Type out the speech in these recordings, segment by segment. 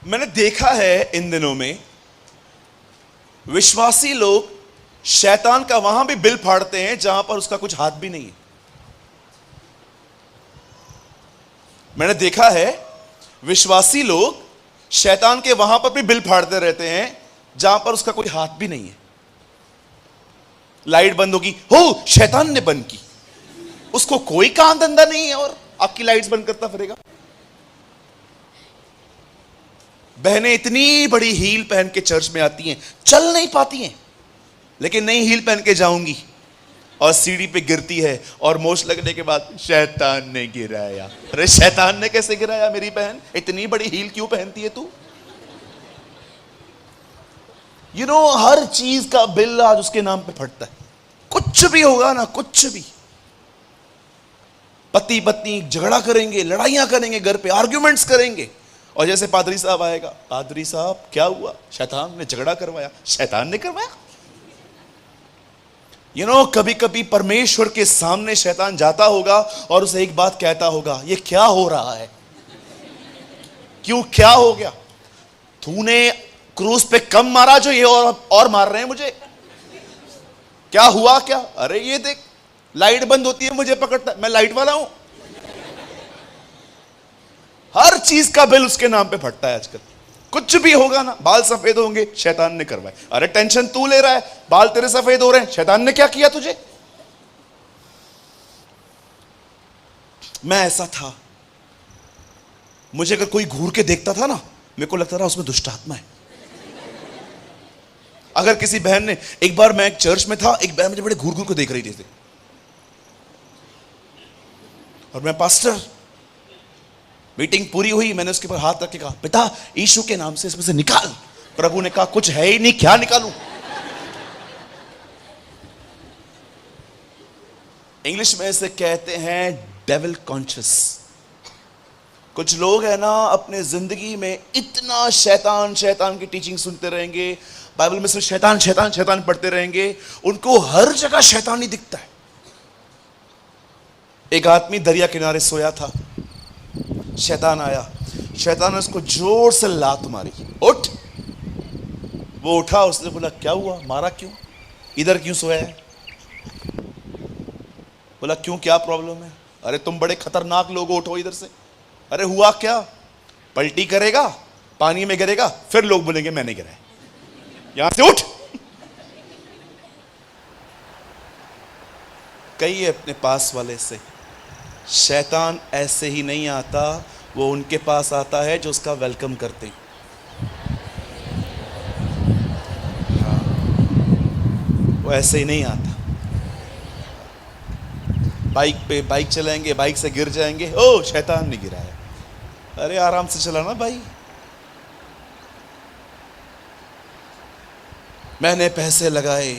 मैंने देखा है इन दिनों में विश्वासी लोग शैतान का वहां भी बिल फाड़ते हैं जहां पर उसका कुछ हाथ भी नहीं है। मैंने देखा है विश्वासी लोग शैतान के वहां पर भी बिल फाड़ते रहते हैं जहां पर उसका कोई हाथ भी नहीं है। लाइट बंद होगी, हो शैतान ने बंद की, उसको कोई काम धंधा नहीं है और आपकी लाइट्स बंद करता फिरेगा। बहनें इतनी बड़ी हील पहन के चर्च में आती हैं, चल नहीं पाती हैं, लेकिन नई हील पहन के जाऊंगी और सीढ़ी पे गिरती है और मोच लगने के बाद शैतान ने गिराया। अरे शैतान ने कैसे गिराया मेरी बहन? इतनी बड़ी हील क्यों पहनती है तू? हर चीज का बिल आज उसके नाम पे फटता है। कुछ भी होगा ना, कुछ भी, पति पत्नी झगड़ा करेंगे, लड़ाइयां करेंगे, घर पे आर्ग्यूमेंट्स करेंगे, और जैसे पादरी साहब आएगा, पादरी साहब क्या हुआ? शैतान ने झगड़ा करवाया। शैतान ने करवाया? कभी कभी परमेश्वर के सामने शैतान जाता होगा और उसे एक बात कहता होगा, ये क्या हो रहा है? क्यों, क्या हो गया? तूने क्रूस पे कम मारा जो ये और मार रहे हैं मुझे? क्या हुआ क्या? अरे ये देख, लाइट बंद होती है मुझे पकड़ता है, मैं लाइट वाला हूं। हर चीज का बिल उसके नाम पे फटता है आजकल। कुछ भी होगा ना, बाल सफेद होंगे, शैतान ने करवाए। अरे टेंशन तू ले रहा है, बाल तेरे सफेद हो रहे हैं, शैतान ने क्या किया तुझे? मैं ऐसा था, मुझे अगर कोई घूर के देखता था ना, मेरे को लगता था उसमें दुष्ट आत्मा है। अगर किसी बहन ने, एक बार मैं एक चर्च में था, एक बहन मुझे बड़े घूर घूर को देख रही थी और मैं पास्टर, मीटिंग पूरी हुई, मैंने उसके ऊपर हाथ रख के कहा, पिता यीशु के नाम से इसमें से निकाल। प्रभु ने कहा, कुछ है ही नहीं, क्या निकालूं? इंग्लिश में इसे कहते हैं डेविल कॉन्शियस। कुछ लोग है ना, अपने जिंदगी में इतना शैतान शैतान की टीचिंग सुनते रहेंगे, बाइबल में सिर्फ शैतान शैतान शैतान पढ़ते रहेंगे, उनको हर जगह शैतान ही दिखता है। एक आदमी दरिया किनारे सोया था, शैतान आया, शैतान ने उसको जोर से लात मारी, उठ। वो उठा, उसने बोला, क्या हुआ? मारा क्यों? इधर क्यों सोया है? बोला, क्यों, क्या प्रॉब्लम है? अरे तुम बड़े खतरनाक लोग हो, उठो इधर से। अरे हुआ क्या? पलटी करेगा, पानी में गिरेगा, फिर लोग बोलेंगे मैंने गिराया, यहां से उठ। कहिए अपने पास वाले से, शैतान ऐसे ही नहीं आता, वो उनके पास आता है जो उसका वेलकम करते हैं। हाँ, वो ऐसे ही नहीं आता। बाइक चलाएंगे, बाइक से गिर जाएंगे, ओ शैतान ने गिराया। अरे आराम से चलाना भाई। मैंने पैसे लगाए,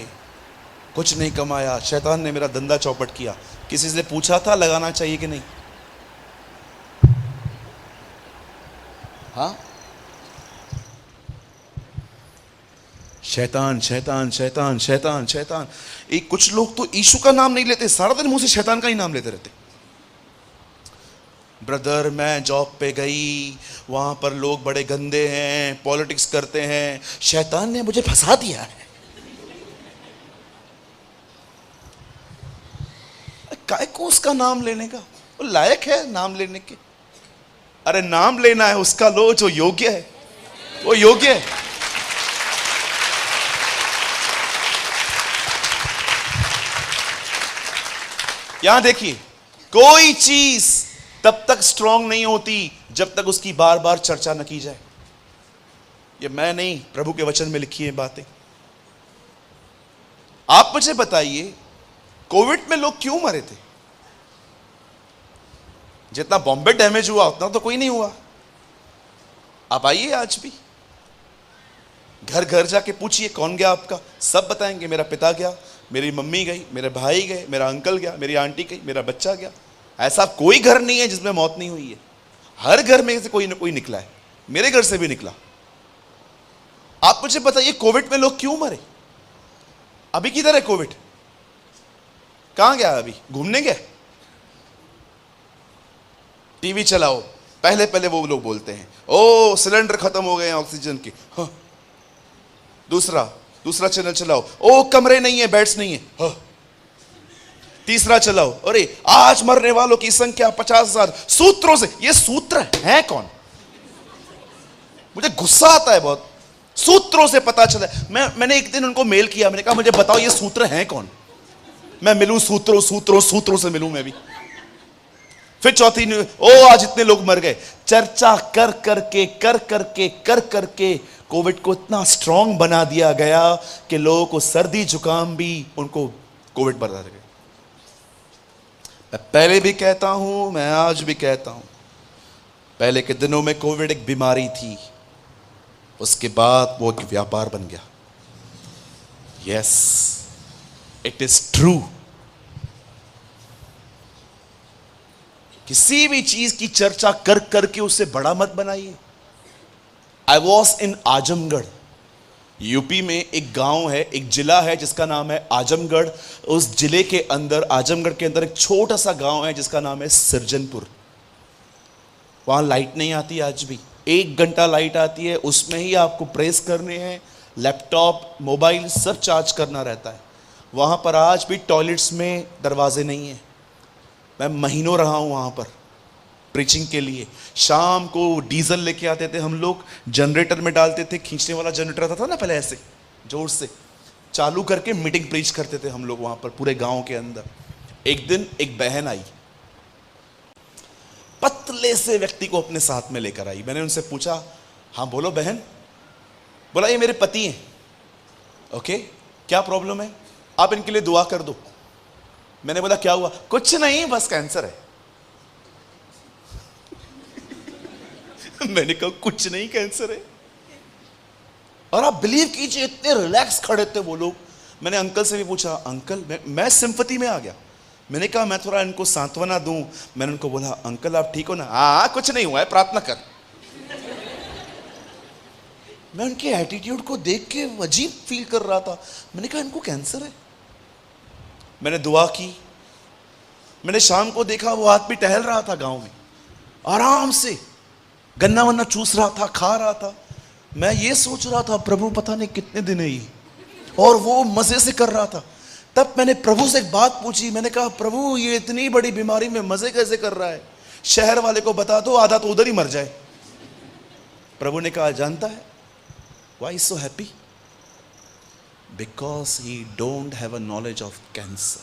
कुछ नहीं कमाया, शैतान ने मेरा धंधा चौपट किया। किसी से पूछा था लगाना चाहिए कि नहीं? हाँ, शैतान शैतान शैतान शैतान शैतान। एक कुछ लोग तो यीशु का नाम नहीं लेते, सारा दिन मुंह से शैतान का ही नाम लेते रहते। ब्रदर, मैं जॉब पे गई, वहां पर लोग बड़े गंदे हैं, पॉलिटिक्स करते हैं, शैतान ने मुझे फंसा दिया है। काय को उसका नाम लेने का? वो लायक है नाम लेने के? अरे नाम लेना है उसका लो जो योग्य है, वो योग्य है। यहां देखिए, कोई चीज तब तक स्ट्रांग नहीं होती जब तक उसकी बार बार चर्चा न की जाए। ये मैं नहीं, प्रभु के वचन में लिखी है बातें। आप मुझे बताइए, कोविड में लोग क्यों मरे थे? जितना बॉम्बे डैमेज हुआ उतना तो कोई नहीं हुआ। आप आइए, आज भी घर घर जाके पूछिए कौन गया आपका, सब बताएंगे मेरा पिता गया, मेरी मम्मी गई, मेरे भाई गए, मेरा अंकल गया, मेरी आंटी गई, मेरा बच्चा गया। ऐसा कोई घर नहीं है जिसमें मौत नहीं हुई है। हर घर में से कोई ना कोई निकला है, मेरे घर से भी निकला। आप मुझे बताइए, कोविड में लोग क्यों मरे? अभी किधर है कोविड? कहां गया? अभी घूमने गए? टीवी चलाओ, पहले पहले वो लोग बोलते हैं ओ सिलेंडर खत्म हो गए हैं ऑक्सीजन के। हाँ। दूसरा चैनल चलाओ, ओ कमरे नहीं है, बेड्स नहीं है। हाँ। तीसरा चलाओ, अरे आज मरने वालों की संख्या 50,000 सूत्रों से। ये सूत्र है कौन? मुझे गुस्सा आता है बहुत। सूत्रों से पता चला। मैंने एक दिन उनको मेल किया, मैंने कहा मुझे बताओ ये सूत्र हैं कौन, मैं मिलूं सूत्रों से मिलूं मैं भी। फिर चौथी ओ आज इतने लोग मर गए। चर्चा कर करके कोविड को इतना स्ट्रांग बना दिया गया कि लोगों को सर्दी जुकाम भी उनको कोविड बना गया। मैं पहले भी कहता हूं, मैं आज भी कहता हूं, पहले के दिनों में कोविड एक बीमारी थी, उसके बाद वो एक व्यापार बन गया। Yes, it is true. किसी भी चीज की चर्चा कर करके उसे बड़ा मत बनाइए। I was in Azamgarh, UP में एक गांव है, एक जिला है जिसका नाम है आजमगढ़। उस जिले के अंदर, आजमगढ़ के अंदर एक छोटा सा गांव है जिसका नाम है सृजनपुर। वहां लाइट नहीं आती आज भी, 1 घंटा लाइट आती है, उसमें ही आपको प्रेस करने हैं, लैपटॉप मोबाइल सब चार्ज करना रहता है। वहां पर आज भी टॉयलेट्स में दरवाजे नहीं है। मैं महीनों रहा हूं वहां पर प्रीचिंग के लिए। शाम को डीजल लेके आते थे हम लोग, जनरेटर में डालते थे, खींचने वाला जनरेटर आता था ना पहले, ऐसे जोर से चालू करके मीटिंग प्रीच करते थे हम लोग वहां पर पूरे गांव के अंदर। एक दिन एक बहन आई, पतले से व्यक्ति को अपने साथ में लेकर आई। मैंने उनसे पूछा, हाँ बोलो बहन। बोला ये मेरे पति हैं। ओके, क्या प्रॉब्लम है? आप इनके लिए दुआ कर दो। मैंने बोला क्या हुआ? कुछ नहीं, बस कैंसर है। मैंने कहा कुछ नहीं, कैंसर है। और आप बिलीव कीजिए इतने रिलैक्स खड़े थे वो लोग। मैंने अंकल से भी पूछा, अंकल मैं सिंपैथी में आ गया। मैंने कहा मैं थोड़ा इनको सांत्वना दूं। मैंने उनको बोला अंकल आप ठीक हो ना? हाँ कुछ नहीं हुआ है, प्रार्थना कर। मैं उनके एटीट्यूड को देख के अजीब फील कर रहा था। मैंने कहा इनको कैंसर है। मैंने दुआ की। मैंने शाम को देखा वो आदमी टहल रहा था गांव में, आराम से गन्ना वन्ना चूस रहा था, खा रहा था। मैं ये सोच रहा था प्रभु पता नहीं कितने दिन है ये, और वो मजे से कर रहा था। तब मैंने प्रभु से एक बात पूछी। मैंने कहा प्रभु ये इतनी बड़ी बीमारी में मजे कैसे कर रहा है? शहर वाले को बता दो, आधा तो उधर ही मर जाए। प्रभु ने कहा जानता है why so happy? Because he don't have a knowledge of cancer.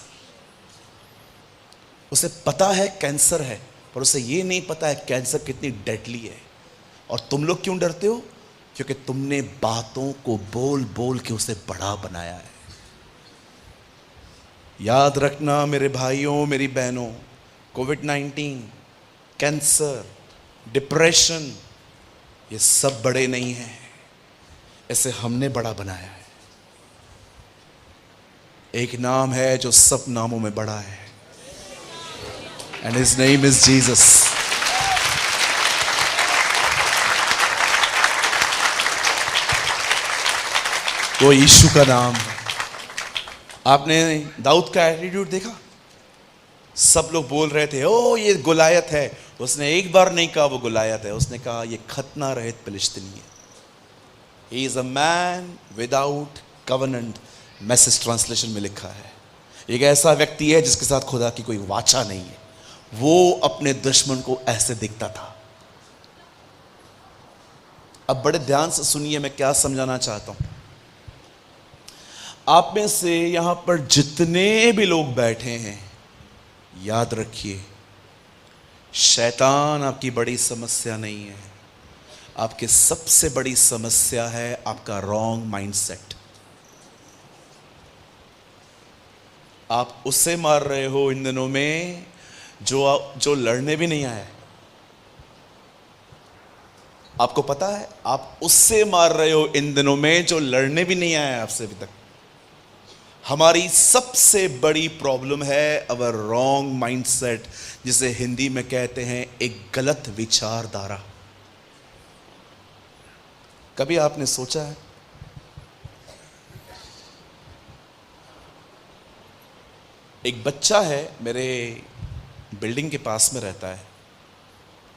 उसे पता है कैंसर है, पर उसे ये नहीं पता है कैंसर कितनी डेडली है। और तुम लोग क्यों डरते हो? क्योंकि तुमने बातों को बोल बोल के उसे बड़ा बनाया है। याद रखना मेरे भाइयों मेरी बहनों, कोविड-19, कैंसर, डिप्रेशन, ये सब बड़े नहीं हैं, इसे हमने बड़ा बनाया है। एक नाम है जो सब नामों में बड़ा है, and his name is Jesus. वो यीशु का नाम है। आपने दाऊद का एटीट्यूड देखा? सब लोग बोल रहे थे ओ ये गोलायत है। उसने एक बार नहीं कहा वो गोलायत है, उसने कहा ये खतना रहित फिलिस्तीनी है। He is a man without covenant, message translation में लिखा है। एक ऐसा व्यक्ति है जिसके साथ खुदा की कोई वाचा नहीं है। वो अपने दुश्मन को ऐसे दिखता था। अब बड़े ध्यान से सुनिए मैं क्या समझाना चाहता हूं। आप में से यहां पर जितने भी लोग बैठे हैं, याद रखिए शैतान आपकी बड़ी समस्या नहीं है। आपकी सबसे बड़ी समस्या है आपका रॉन्ग माइंडसेट। आप उससे मार रहे हो इन दिनों में जो लड़ने भी नहीं आया। आपको पता है आप उससे मार रहे हो इन दिनों में जो लड़ने भी नहीं आया आपसे अभी तक। हमारी सबसे बड़ी प्रॉब्लम है अवर रॉन्ग माइंडसेट, जिसे हिंदी में कहते हैं एक गलत विचारधारा। कभी आपने सोचा है एक बच्चा है मेरे बिल्डिंग के पास में रहता है,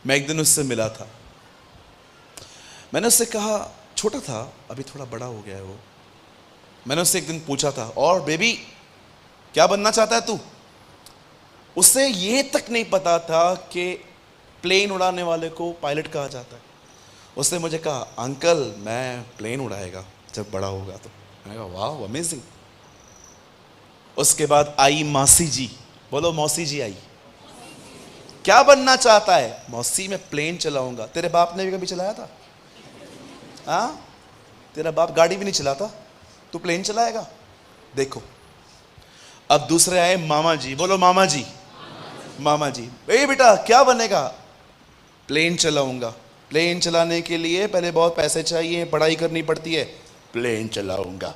मैं एक दिन उससे मिला था। मैंने उससे कहा, छोटा था, अभी थोड़ा बड़ा हो गया है वो। मैंने उससे एक दिन पूछा था, और बेबी क्या बनना चाहता है तू? उससे ये तक नहीं पता था कि प्लेन उड़ाने वाले को पायलट कहा जाता है। उसने मुझे कहा, अंकल मैं प्लेन उड़ाएगा जब बड़ा होगा तो। मैंने कहा वाह अमेजिंग। उसके बाद आई मौसी जी। बोलो मौसी जी आई। क्या बनना चाहता है? मौसी मैं प्लेन चलाऊंगा। तेरे बाप ने भी कभी चलाया था? हाँ, तेरा बाप गाड़ी भी नहीं चलाता, तू प्लेन चलाएगा? देखो। अब दूसरे आए मामा जी। बोलो मामा जी। मामा जी, ए बेटा क्या बनेगा? प्लेन चलाऊंगा। प्लेन चलाने के लिए पहले बहुत पैसे चाहिए, पढ़ाई करनी पड़ती है। प्लेन चलाऊंगा।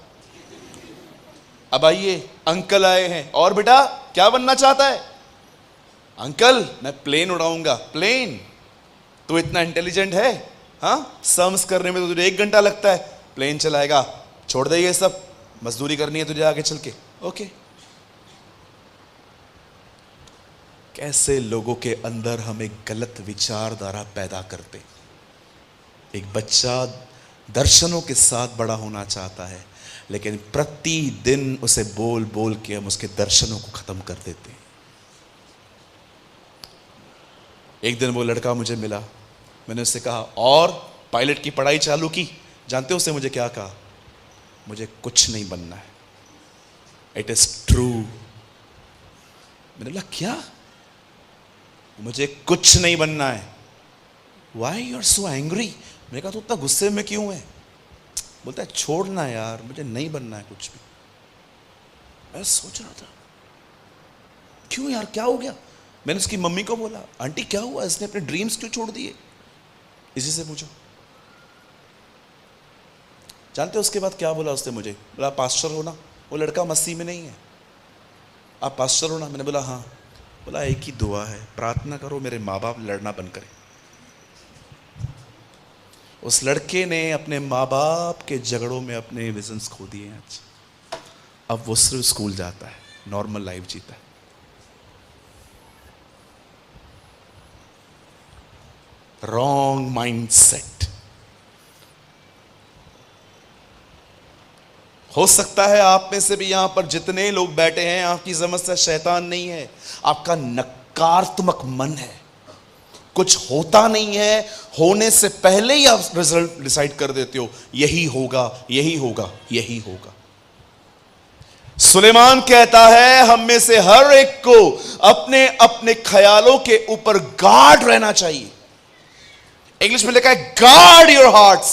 अब आइए अंकल आए हैं, और बेटा क्या बनना चाहता है? अंकल मैं प्लेन उड़ाऊंगा। प्लेन? तू इतना इंटेलिजेंट है? हाँ, सम्स करने में तो तुझे 1 घंटा लगता है, प्लेन चलाएगा? छोड़ दे ये सब, मजदूरी करनी है तुझे आगे चल के। ओके। कैसे लोगों के अंदर हम एक गलत विचारधारा पैदा करते। एक बच्चा दर्शनों के साथ बड़ा होना चाहता है, लेकिन प्रतिदिन उसे बोल बोल के हम उसके दर्शनों को खत्म कर देते हैं। एक दिन वो लड़का मुझे मिला। मैंने उससे कहा, और पायलट की पढ़ाई चालू की? जानते हो उसने मुझे क्या कहा? मुझे कुछ नहीं बनना है। It is true. मैंने बोला क्या? मुझे कुछ नहीं बनना है। Why you are so angry? मैंने कहा तू इतना गुस्से में क्यों है? बोलता है छोड़ना यार, मुझे नहीं बनना है कुछ भी। मैं सोच रहा था क्यों यार, क्या हो गया? मैंने उसकी मम्मी को बोला, आंटी क्या हुआ, इसने अपने ड्रीम्स क्यों छोड़ दिए? इसी से पूछो। जानते हो उसके बाद क्या बोला उसने मुझे? बोला पास्टर होना? वो लड़का मसीह में नहीं है, आप पास्टर होना? मैंने बोला हाँ। बोला एक ही दुआ है, प्रार्थना करो मेरे माँ बाप लड़ना बंद करें। उस लड़के ने अपने माँ बाप के झगड़ों में अपने विजन्स खो दिए हैं आज। अब वो सिर्फ स्कूल जाता है, नॉर्मल लाइफ जीता है। Wrong mindset. हो सकता है आप में से भी यहां पर जितने लोग बैठे हैं, आपकी समस्या शैतान नहीं है, आपका नकारात्मक मन है। कुछ होता नहीं है, होने से पहले ही आप रिजल्ट डिसाइड कर देते हो, यही होगा यही होगा यही होगा। सुलेमान कहता है हम में से हर एक को अपने अपने ख्यालों के ऊपर गार्ड रहना चाहिए। इंग्लिश में लिखा है गार्ड योर हार्ट्स।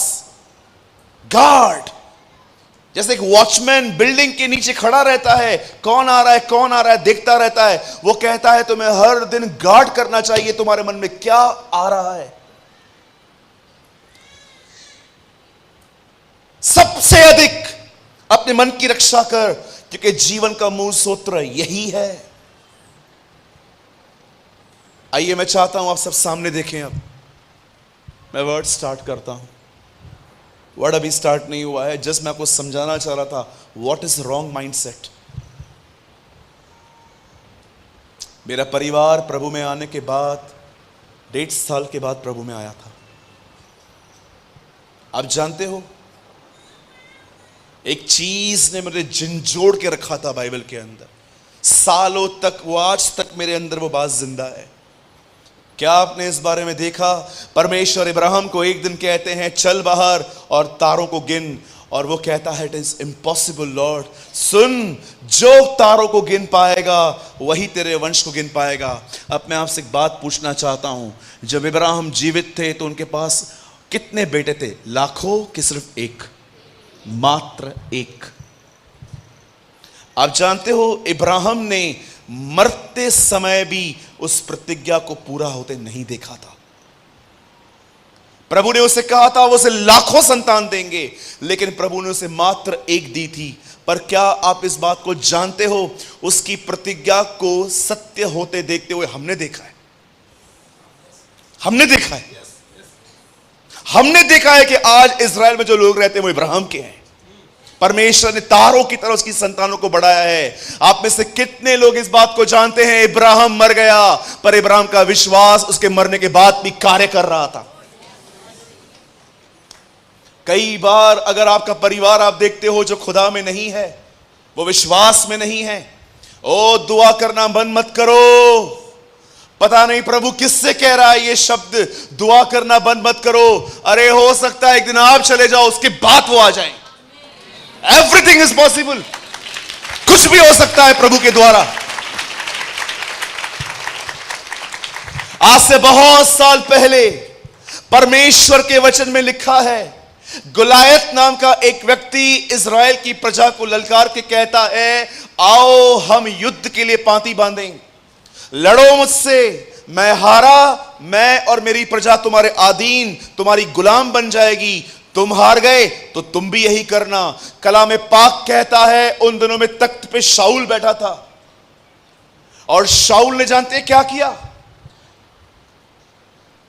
गार्ड। जैसे एक वॉचमैन बिल्डिंग के नीचे खड़ा रहता है, कौन आ रहा है कौन आ रहा है देखता रहता है, वो कहता है तुम्हें हर दिन गार्ड करना चाहिए तुम्हारे मन में क्या आ रहा है। सबसे अधिक अपने मन की रक्षा कर, क्योंकि जीवन का मूल सूत्र यही है। आइए मैं चाहता हूं आप सब सामने देखें। अब मैं वर्ड स्टार्ट करता हूं। वर्ड अभी स्टार्ट नहीं हुआ है, जस्ट मैं आपको समझाना चाह रहा था व्हाट इज रॉन्ग माइंडसेट। मेरा परिवार प्रभु में आने के बाद 1.5 साल के बाद प्रभु में आया था। आप जानते हो एक चीज ने मुझे झंझोड़ के रखा था बाइबल के अंदर, सालों तक, वो आज तक मेरे अंदर वो बात जिंदा है। क्या आपने इस बारे में देखा? परमेश्वर इब्राहिम को एक दिन कहते हैं चल बाहर और तारों को गिन, और वो कहता है इट इज इम्पॉसिबल लॉर्ड। सुन, जो तारों को गिन पाएगा वही तेरे वंश को गिन पाएगा। अब मैं आपसे एक बात पूछना चाहता हूं, जब इब्राहिम जीवित थे तो उनके पास कितने बेटे थे? लाखों कि सिर्फ एक? मात्र एक। आप जानते हो इब्राहिम ने मरते समय भी उस प्रतिज्ञा को पूरा होते नहीं देखा था। प्रभु ने उसे कहा था वो उसे लाखों संतान देंगे, लेकिन प्रभु ने उसे मात्र एक दी थी। पर क्या आप इस बात को जानते हो, उसकी प्रतिज्ञा को सत्य होते देखते हुए हमने देखा है। हमने देखा है, हमने देखा है कि आज इजराइल में जो लोग रहते हैं वो इब्राहिम के हैं। परमेश्वर ने तारों की तरह उसकी संतानों को बढ़ाया है। आप में से कितने लोग इस बात को जानते हैं, इब्राहिम मर गया पर इब्राहिम का विश्वास उसके मरने के बाद भी कार्य कर रहा था। कई बार अगर आपका परिवार आप देखते हो जो खुदा में नहीं है, वो विश्वास में नहीं है, ओ दुआ करना बंद मत करो। पता नहीं प्रभु किससे कह रहा है ये शब्द, दुआ करना बंद मत करो। अरे हो सकता है एक दिन आप चले जाओ, उसके बाद वो आ जाए। एवरीथिंग इज पॉसिबल, कुछ भी हो सकता है प्रभु के द्वारा। आज से बहुत साल पहले परमेश्वर के वचन में लिखा है, गुलायत नाम का एक व्यक्ति इज़राइल की प्रजा को ललकार के कहता है, आओ हम युद्ध के लिए पांति बांधें, लड़ो मुझसे, मैं हारा, मैं और मेरी प्रजा तुम्हारे अधीन, तुम्हारी गुलाम बन जाएगी। तुम हार गए तो तुम भी यही करना। कलाम पाक कहता है उन दिनों में तख्त पे शाऊल बैठा था, और शाऊल ने जानते हैं क्या किया?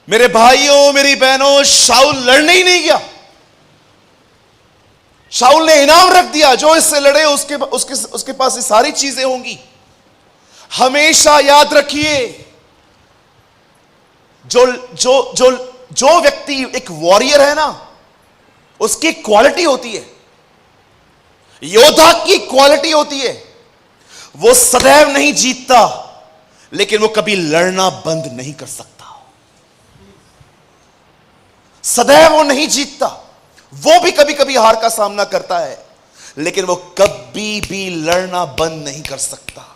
मेरे भाइयों मेरी बहनों, शाऊल लड़ने ही नहीं गया। शाऊल ने इनाम रख दिया, जो इससे लड़े उसके पास ये सारी चीजें होंगी। हमेशा याद रखिए, जो व्यक्ति एक वॉरियर है ना, उसकी क्वालिटी होती है, योद्धा की क्वालिटी होती है, वो सदैव नहीं जीतता, लेकिन वो कभी लड़ना बंद नहीं कर सकता। सदैव वो नहीं जीतता, वो भी कभी कभी हार का सामना करता है, लेकिन वो कभी भी लड़ना बंद नहीं कर सकता।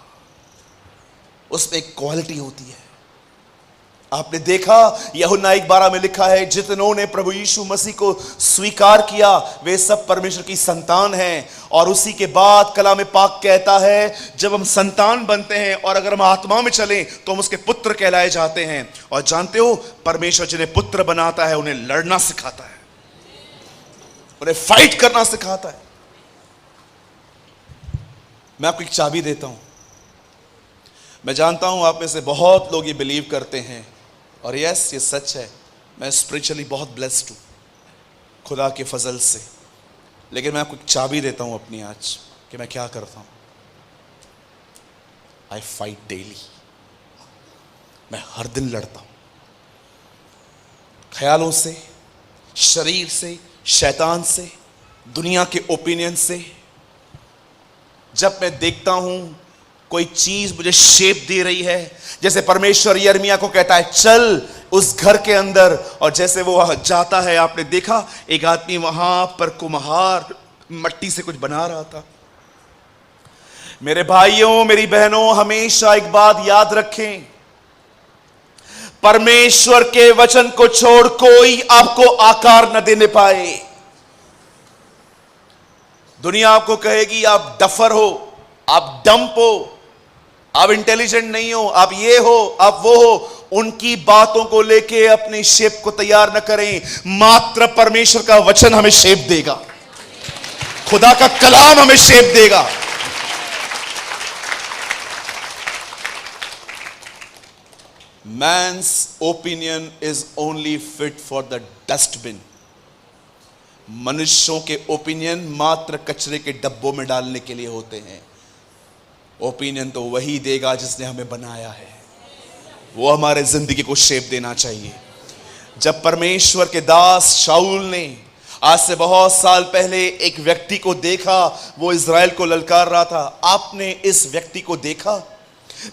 उसमें एक क्वालिटी होती है। आपने देखा यूहन्ना 1:12 में लिखा है, जितनों ने प्रभु यीशु मसीह को स्वीकार किया वे सब परमेश्वर की संतान हैं। और उसी के बाद कलाम पाक कहता है, जब हम संतान बनते हैं और अगर हम आत्मा में चलें तो हम उसके पुत्र कहलाए जाते हैं। और जानते हो, परमेश्वर जिन्हें पुत्र बनाता है उन्हें लड़ना सिखाता है, उन्हें फाइट करना सिखाता है। मैं आपको एक चाबी देता हूं। मैं जानता हूं आप में से बहुत लोग ये बिलीव करते हैं, और यस ये सच है, मैं स्पिरिचुअली बहुत ब्लेस्ड हूं खुदा के फजल से। लेकिन मैं आपको एक चाबी देता हूं अपनी आज, कि मैं क्या करता हूं। आई फाइट डेली। मैं हर दिन लड़ता हूं, ख्यालों से, शरीर से, शैतान से, दुनिया के ओपिनियन से। जब मैं देखता हूं कोई चीज मुझे शेप दे रही है, जैसे परमेश्वर यिर्मयाह को कहता है चल उस घर के अंदर, और जैसे वो वहां जाता है, आपने देखा एक आदमी वहां पर कुम्हार मट्टी से कुछ बना रहा था। मेरे भाइयों मेरी बहनों, हमेशा एक बात याद रखें, परमेश्वर के वचन को छोड़ कोई आपको आकार न देने पाए। दुनिया आपको कहेगी आप डफर हो, आप डंप हो, आप इंटेलिजेंट नहीं हो, आप ये हो, आप वो हो। उनकी बातों को लेके अपनी शेप को तैयार न करें। मात्र परमेश्वर का वचन हमें शेप देगा, खुदा का कलाम हमें शेप देगा। Man's opinion is only fit for the dustbin. मनुष्यों के ओपिनियन मात्र कचरे के डब्बों में डालने के लिए होते हैं। ओपिनियन तो वही देगा जिसने हमें बनाया है, वो हमारे जिंदगी को शेप देना चाहिए। जब परमेश्वर के दास शाऊल ने आज से बहुत साल पहले एक व्यक्ति को देखा, वो इज़राइल को ललकार रहा था। आपने इस व्यक्ति को देखा?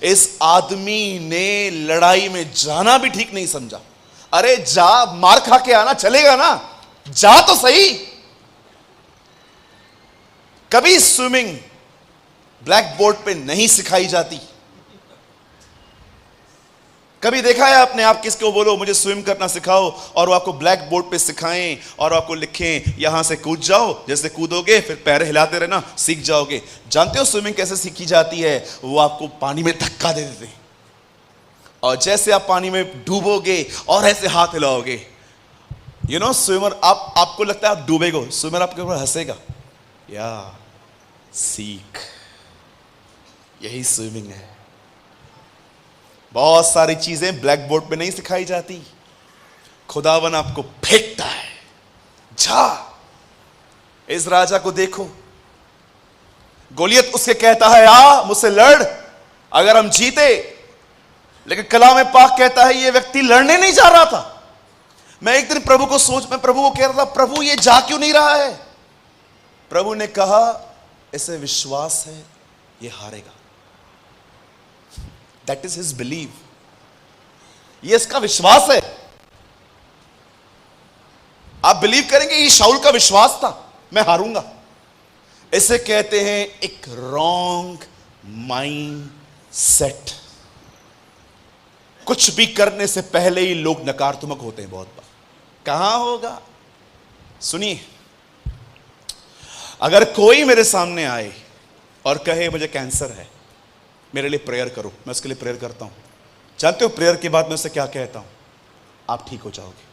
इस आदमी ने लड़ाई में जाना भी ठीक नहीं समझा। अरे जा, मार खा के आना चलेगा ना, जा तो सही। कभी स्विमिंग ब्लैक बोर्ड पे नहीं सिखाई जाती। कभी देखा है आपने, आप किसको बोलो मुझे स्विम करना सिखाओ, और वो आपको ब्लैक बोर्ड पे सिखाएं और आपको लिखें यहां से कूद जाओ, जैसे कूदोगे फिर पैर हिलाते रहना, सीख जाओगे। जानते हो स्विमिंग कैसे सीखी जाती है? वो आपको पानी में धक्का दे देते हैं, और जैसे आप पानी में डूबोगे और ऐसे हाथ हिलाओगे, यू नो स्विमर, आपको लगता है आप डूबेगो, स्विमर आपके ऊपर हंसेगा। या सीख, यही स्विमिंग है। बहुत सारी चीजें ब्लैक बोर्ड पे नहीं सिखाई जाती, खुदावन आपको फेंकता है। जा, इस राजा को देखो, गोलियत उसके कहता है आ मुझसे लड़, अगर हम जीते। लेकिन कलाम पाक कहता है ये व्यक्ति लड़ने नहीं जा रहा था। मैं एक दिन प्रभु को प्रभु को कह रहा था, प्रभु ये जा क्यों नहीं रहा है? प्रभु ने कहा इसे विश्वास है ये हारेगा। दैट इज हिज बिलीव, ये इसका विश्वास है। आप बिलीव करेंगे ये शाऊल का विश्वास था, मैं हारूंगा। इसे कहते हैं एक रॉन्ग माइंड सेट। कुछ भी करने से पहले ही लोग नकारात्मक होते हैं बहुत बार। कहां होगा? सुनिए, अगर कोई मेरे सामने आए और कहे मुझे कैंसर है, मेरे लिए प्रेयर करो, मैं उसके लिए प्रेयर करता हूं। जानते हो प्रेयर के बाद मैं उससे क्या कहता हूं? आप ठीक हो जाओगे।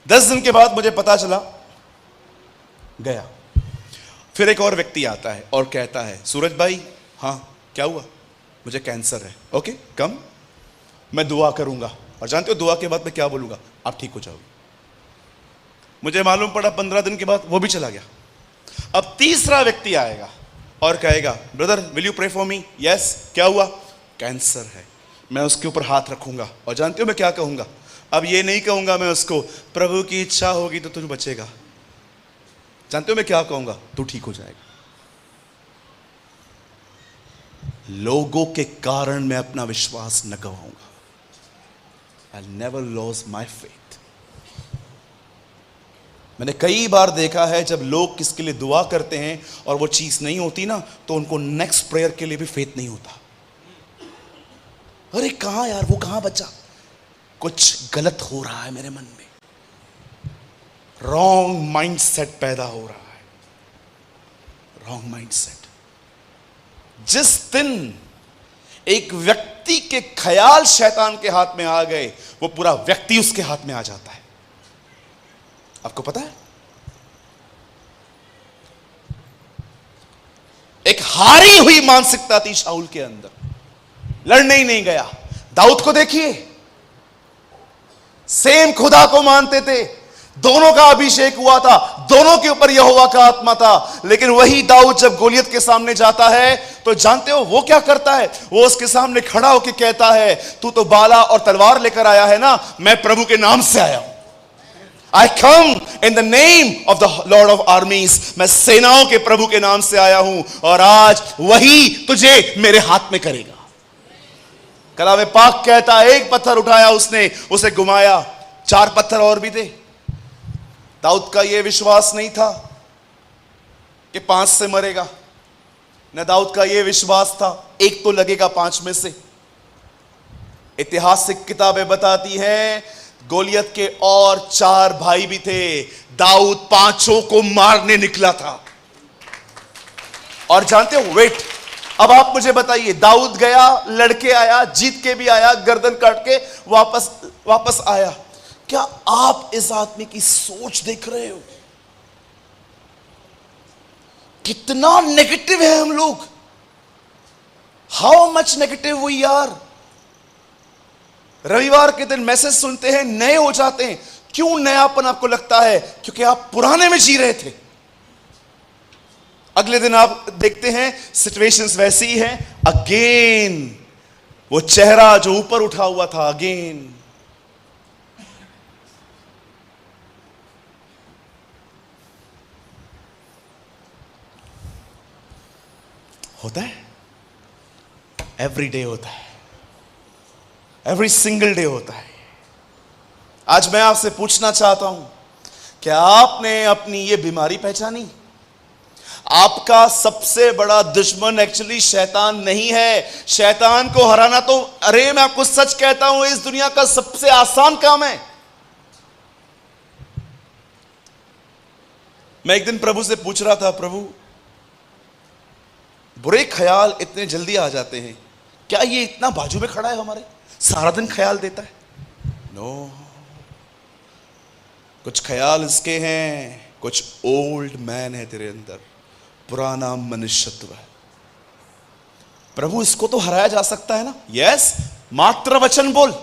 10 दिन के बाद मुझे पता चला, गया। फिर एक और व्यक्ति आता है और कहता है सूरज भाई, हाँ क्या हुआ? मुझे कैंसर है। ओके कम, मैं दुआ करूंगा। और जानते हो दुआ के बाद मैं क्या बोलूंगा? आप ठीक हो जाओगे। मुझे मालूम पड़ा 15 दिन के बाद वो भी चला गया। अब तीसरा व्यक्ति आएगा और कहेगा brother will you pray for me? Yes, क्या हुआ? कैंसर है। मैं उसके ऊपर हाथ रखूंगा और जानते हो मैं क्या कहूंगा? अब ये नहीं कहूंगा मैं उसको प्रभु की इच्छा होगी तो तुझे बचेगा। जानते हो मैं क्या कहूंगा? तू ठीक हो जाएगा। लोगों के कारण मैं अपना विश्वास न गवाऊंगा। I'll never lose my faith. मैंने कई बार देखा है जब लोग किसके लिए दुआ करते हैं और वो चीज नहीं होती ना, तो उनको नेक्स्ट प्रेयर के लिए भी फेथ नहीं होता। अरे कहां यार, वो कहां बचा? कुछ गलत हो रहा है मेरे मन में, रॉन्ग माइंडसेट पैदा हो रहा है, रॉन्ग माइंडसेट। जिस दिन एक व्यक्ति के ख्याल शैतान के हाथ में आ गए, वो पूरा व्यक्ति उसके हाथ में आ जाता है। आपको पता है, एक हारी हुई मानसिकता थी शाऊल के अंदर, लड़ने ही नहीं गया। दाऊद को देखिए, सेम खुदा को मानते थे, दोनों का अभिषेक हुआ था, दोनों के ऊपर यहोवा का आत्मा था। लेकिन वही दाऊद जब गोलियत के सामने जाता है तो जानते हो वो क्या करता है? वो उसके सामने खड़ा होकर कहता है तू तो बाला और तलवार लेकर आया है ना, मैं प्रभु के नाम से आया हूं। I come in the name of the lord of armies, मैं सेनाओं के प्रभु के नाम से आया हूं और आज वही तुझे मेरे हाथ में करेगा। कलाम पाक कहता है एक पत्थर उठाया उसने, उसे घुमाया, 4 पत्थर और भी थे। दाऊद का यह विश्वास नहीं था कि 5 से मरेगा, न दाऊद का यह विश्वास था एक तो लगेगा 5 में से। ऐतिहासिक किताबें बताती हैं गोलियत के और 4 भाई भी थे, दाऊद 5 को मारने निकला था। और जानते हो, वेट, अब आप मुझे बताइए, दाऊद गया, लड़के आया, जीत के भी आया, गर्दन काट के वापस आया। क्या आप इस आदमी की सोच देख रहे हो? कितना नेगेटिव है हम लोग। How much negative we are. रविवार के दिन मैसेज सुनते हैं, नए हो जाते हैं। क्यों नयापन आपको लगता है? क्योंकि आप पुराने में जी रहे थे। अगले दिन आप देखते हैं सिचुएशंस वैसी ही हैं, अगेन वो चेहरा जो ऊपर उठा हुआ था, अगेन। होता है, एवरी डे होता है, एवरी सिंगल डे होता है। आज मैं आपसे पूछना चाहता हूं, क्या आपने अपनी ये बीमारी पहचानी? आपका सबसे बड़ा दुश्मन एक्चुअली शैतान नहीं है। शैतान को हराना तो, अरे मैं आपको सच कहता हूं, इस दुनिया का सबसे आसान काम है। मैं एक दिन प्रभु से पूछ रहा था, प्रभु बुरे ख्याल इतने जल्दी आ जाते हैं, क्या ये इतना बाजू में खड़ा है हमारे, सारा दिन ख्याल देता है? नो, कुछ ख्याल इसके हैं, कुछ ओल्ड मैन है तेरे अंदर, पुराना मनुष्यत्व है। प्रभु इसको तो हराया जा सकता है ना? यस, मात्र वचन बोल,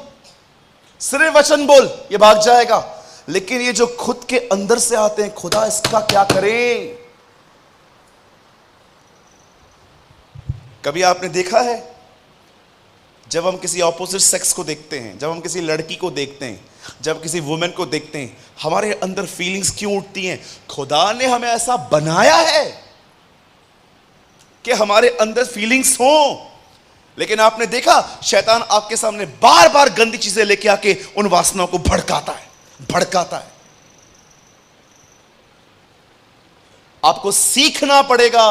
सिर्फ वचन बोल, ये भाग जाएगा। लेकिन ये जो खुद के अंदर से आते हैं, खुदा इसका क्या करें? कभी आपने देखा है जब हम किसी ऑपोजिट सेक्स को देखते हैं, जब हम किसी लड़की को देखते हैं, जब किसी वुमेन को देखते हैं, हमारे अंदर फीलिंग्स क्यों उठती हैं? खुदा ने हमें ऐसा बनाया है कि हमारे अंदर फीलिंग्स हों। लेकिन आपने देखा शैतान आपके सामने बार बार गंदी चीजें लेके आके उन वासनाओं को भड़काता है। आपको सीखना पड़ेगा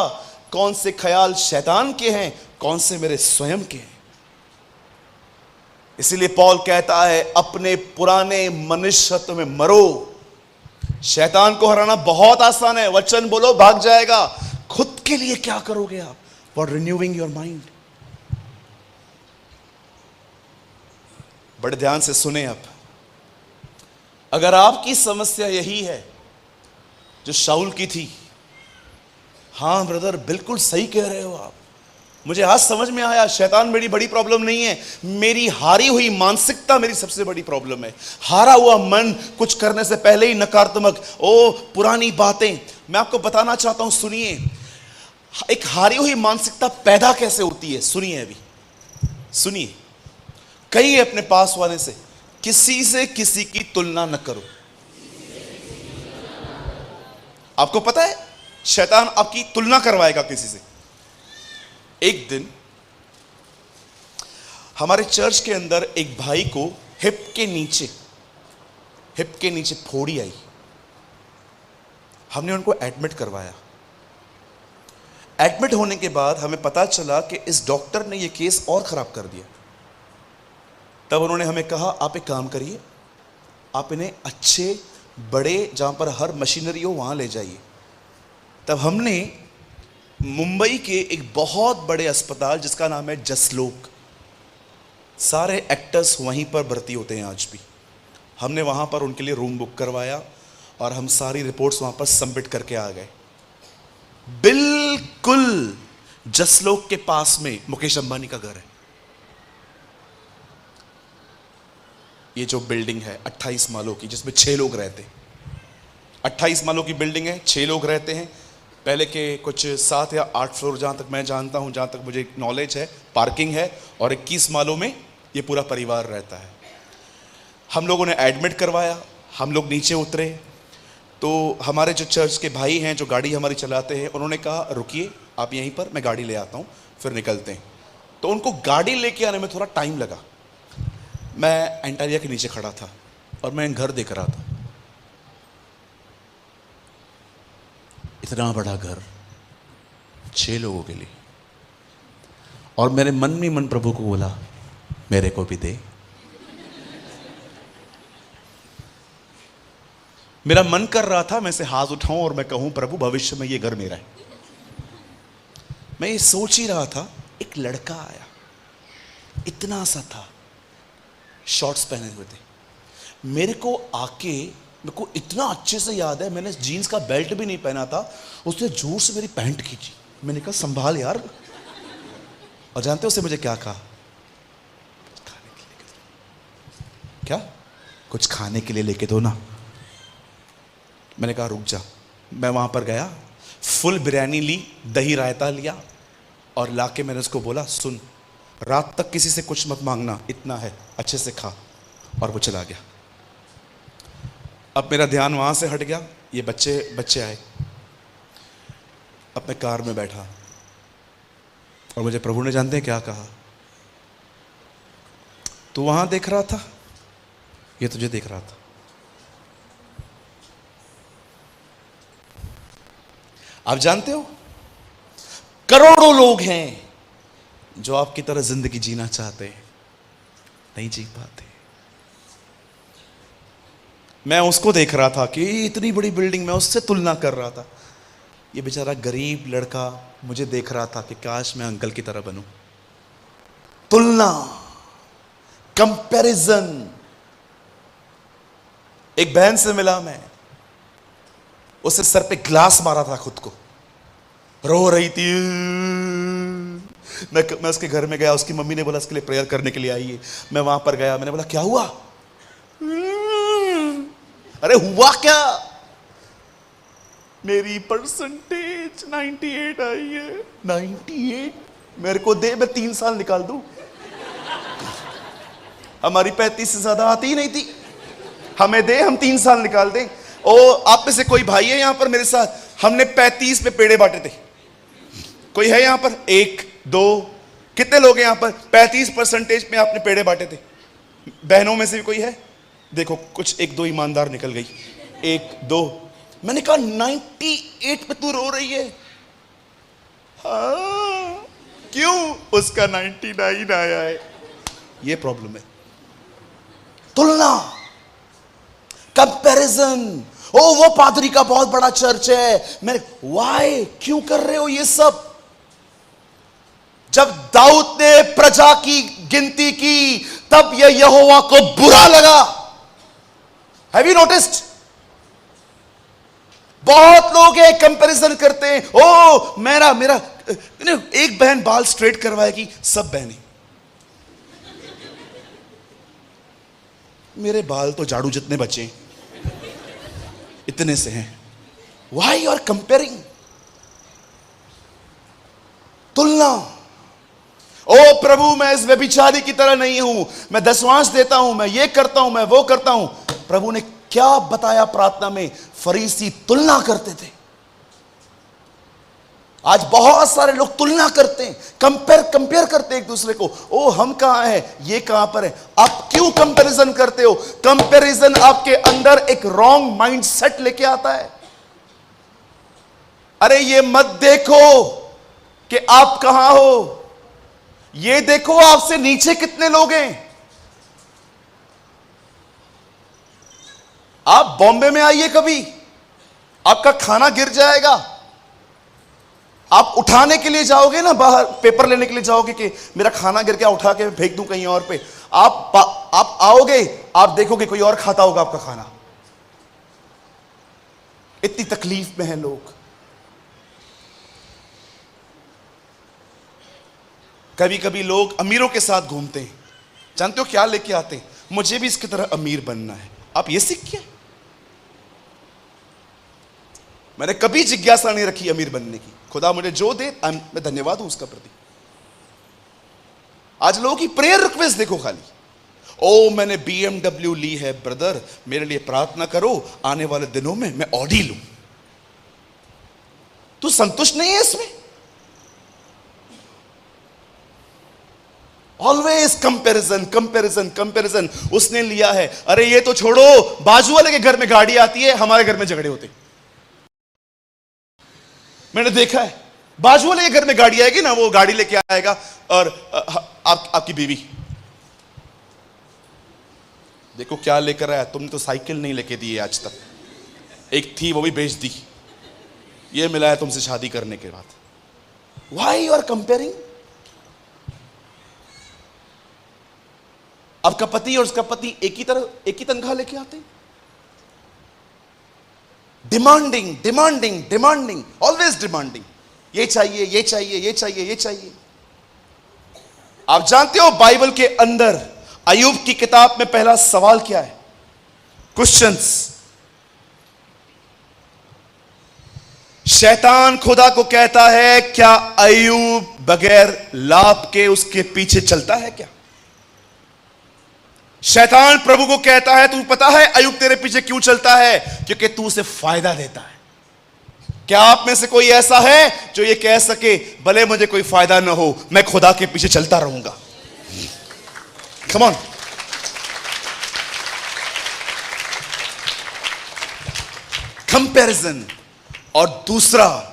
कौन से ख्याल शैतान के हैं, कौन से मेरे स्वयं के हैं। इसीलिए पौल कहता है अपने पुराने मनुष्यत्व में मरो। शैतान को हराना बहुत आसान है, वचन बोलो भाग जाएगा। खुद के लिए क्या करोगे आप? For renewing your mind. बड़े ध्यान से सुने आप। अगर आपकी समस्या यही है जो शाऊल की थी, हां ब्रदर बिल्कुल सही कह रहे हो आप, मुझे आज समझ में आया शैतान मेरी बड़ी प्रॉब्लम नहीं है, मेरी हारी हुई मानसिकता मेरी सबसे बड़ी प्रॉब्लम है। हारा हुआ मन, कुछ करने से पहले ही नकारात्मक, पुरानी बातें। मैं आपको बताना चाहता हूं, सुनिए एक हारी हुई मानसिकता पैदा कैसे होती है। सुनिए अभी सुनिए। कहिए अपने पास वाले से, किसी से किसी की तुलना न करो। आपको पता है शैतान आपकी तुलना करवाएगा किसी से। एक दिन हमारे चर्च के अंदर एक भाई को हिप के नीचे फोड़ी आई। हमने उनको एडमिट करवाया। एडमिट होने के बाद हमें पता चला कि इस डॉक्टर ने यह केस और खराब कर दिया। तब उन्होंने हमें कहा आप एक काम करिए, आप इन्हें अच्छे बड़े जहां पर हर मशीनरी हो वहां ले जाइए। तब हमने मुंबई के एक बहुत बड़े अस्पताल जिसका नाम है जसलोक, सारे एक्टर्स वहीं पर भर्ती होते हैं आज भी, हमने वहां पर उनके लिए रूम बुक करवाया और हम सारी रिपोर्ट्स वहां पर सबमिट करके आ गए। बिल्कुल जसलोक के पास में मुकेश अंबानी का घर है। ये जो बिल्डिंग है 28 मालों की, जिसमें 6 लोग रहते हैं। 28 मालों की बिल्डिंग है, 6 लोग रहते हैं। पहले के कुछ 7 या 8 फ्लोर जहाँ तक मैं जानता हूँ, जहाँ तक मुझे नॉलेज है, पार्किंग है, और 21 मालों में ये पूरा परिवार रहता है। हम लोगों ने एडमिट करवाया, हम लोग नीचे उतरे तो हमारे जो चर्च के भाई हैं जो गाड़ी हमारी चलाते हैं, उन्होंने कहा रुकिए आप यहीं पर, मैं गाड़ी ले आता हूँ फिर निकलते हैं। तो उनको गाड़ी लेके आने में थोड़ा टाइम लगा। मैं एंटारिया के नीचे खड़ा था और मैं घर देख रहा था। इतना बड़ा घर 6 लोगों के लिए, और मेरे मन में मन प्रभु को बोला मेरे को भी दे। मेरा मन कर रहा था मैं से हाथ उठाऊं और मैं कहूं प्रभु भविष्य में ये घर मेरा है। मैं ये सोच ही रहा था, एक लड़का आया, इतना सा था, शॉर्ट्स पहने हुए थे। मेरे को इतना अच्छे से याद है, मैंने जीन्स का बेल्ट भी नहीं पहना था, उसने जोर से मेरी पैंट खींची। मैंने कहा संभाल यार। और जानते हो उसने मुझे क्या कहा? क्या? कुछ खाने के लिए लेके दो ना। मैंने कहा रुक जा। मैं वहां पर गया, फुल बिरयानी ली, दही रायता लिया और लाके मैंने उसको बोला सुन, रात तक किसी से कुछ मत मांगना, इतना है, अच्छे से खा। और वो चला गया। अब मेरा ध्यान वहां से हट गया, ये बच्चे आए। अब मैं कार में बैठा और मुझे प्रभु ने जानते हैं क्या कहा? तू वहां देख रहा था, ये तुझे देख रहा था। आप जानते हो करोड़ों लोग हैं जो आपकी तरह जिंदगी जीना चाहते हैं, नहीं जी पाते। मैं उसको देख रहा था कि इतनी बड़ी बिल्डिंग, में उससे तुलना कर रहा था। ये बेचारा गरीब लड़का मुझे देख रहा था कि काश मैं अंकल की तरह बनूं। तुलना, कंपैरिजन। एक बहन से मिला मैं, उससे सर पे ग्लास मारा था खुद को, रो रही थी। मैं उसके घर में गया, उसकी मम्मी ने बोला इसके लिए प्रेयर करने के लिए आइए। मैं वहां पर गया, मैंने बोला क्या हुआ? अरे हुआ क्या? मेरी परसेंटेज 98 आई है। 98? मेरे को दे, मैं 3 साल निकाल दूं। हमारी 35 से ज्यादा आती ही नहीं थी, हमें दे, हम 3 साल निकाल दें। ओ, आप में से कोई भाई है यहां पर मेरे साथ? हमने 35 पे पेड़े बांटे थे। कोई है यहां पर? 1 2, कितने लोग हैं यहां पर 35% में आपने पेड़े बांटे थे? बहनों में से भी कोई है? देखो कुछ 1 2 ईमानदार निकल गई। 1 2, मैंने कहा 98 पे तू रो रही है। हाँ, क्यों? उसका 99 आया है। ये प्रॉब्लम है, तुलना, कंपैरिजन। ओ, वो पादरी का बहुत बड़ा चर्च है, मैं वाई, क्यों कर रहे हो ये सब? जब दाऊद ने प्रजा की गिनती की तब यह यहोवा को बुरा लगा। Have you noticed? बहुत लोग ये कंपैरिजन करते हैं। ओ, मेरा मेरा एक बहन बाल स्ट्रेट करवाएगी, सब बहनें, मेरे बाल तो झाड़ू जितने बचे, इतने से हैं। Why you are comparing? तुलना। ओ प्रभु, मैं इस व्यभिचारी की तरह नहीं हूं, मैं दशवांश देता हूं, मैं ये करता हूं, मैं वो करता हूं। प्रभु ने क्या बताया प्रार्थना में? फरीसी तुलना करते थे। आज बहुत सारे लोग तुलना करते हैं, कंपेयर करते हैं एक दूसरे को। ओ, हम कहां हैं, ये कहां पर है। आप क्यों कंपैरिजन करते हो? कंपैरिजन आपके अंदर एक रॉन्ग माइंडसेट लेके आता है। अरे ये मत देखो कि आप कहां हो, ये देखो आपसे नीचे कितने लोग हैं। आप बॉम्बे में आइए कभी, आपका खाना गिर जाएगा। आप उठाने के लिए जाओगे ना, बाहर पेपर लेने के लिए जाओगे कि मेरा खाना गिर गया, उठा के फेंक दूं कहीं और पे। आप आओगे, आप देखोगे कोई और खाता होगा आपका खाना। इतनी तकलीफ में हैं लोग। कभी कभी लोग अमीरों के साथ घूमते हैं, जानते हो क्या लेके आते हैं? मुझे भी इसकी तरह अमीर बनना है। आप ये सीख किया? मैंने कभी जिज्ञासा नहीं रखी अमीर बनने की। खुदा मुझे जो दे, मैं धन्यवाद हूं उसका प्रति। आज लोगों की प्रेयर रिक्वेस्ट देखो खाली, ओ मैंने BMW ली है ब्रदर, मेरे लिए प्रार्थना करो, आने वाले दिनों में मैं ऑडी लूं। तू संतुष्ट नहीं है इसमें? Always comparison comparison comparison. उसने लिया है, अरे ये तो छोड़ो, बाजू वाले के घर में गाड़ी आती है, हमारे घर में झगड़े होते। मैंने देखा है, बाजू वाले के घर में गाड़ी आएगी ना, वो गाड़ी लेके आएगा और आपकी बीवी देखो क्या लेकर आया, तुमने तो साइकिल नहीं लेके दी है आज तक, एक थी वो भी बेच दी, ये मिला है तुमसे शादी करने के बाद। Why you are comparing? आपका पति और उसका पति एक ही तनख्वाह लेके आते हैं। Demanding demanding demanding, always demanding, ये चाहिए ये चाहिए ये चाहिए ये चाहिए। आप जानते हो बाइबल के अंदर अय्यूब की किताब में पहला सवाल क्या है? क्वेश्चंस। शैतान खुदा को कहता है, क्या अय्यूब बगैर लाभ के उसके पीछे चलता है क्या? शैतान प्रभु को कहता है, तू पता है अय्यूब तेरे पीछे क्यों चलता है? क्योंकि तू उसे फायदा देता है। क्या आप में से कोई ऐसा है जो ये कह सके, भले मुझे कोई फायदा ना हो, मैं खुदा के पीछे चलता रहूंगा? Come on. कंपैरिजन। और दूसरा,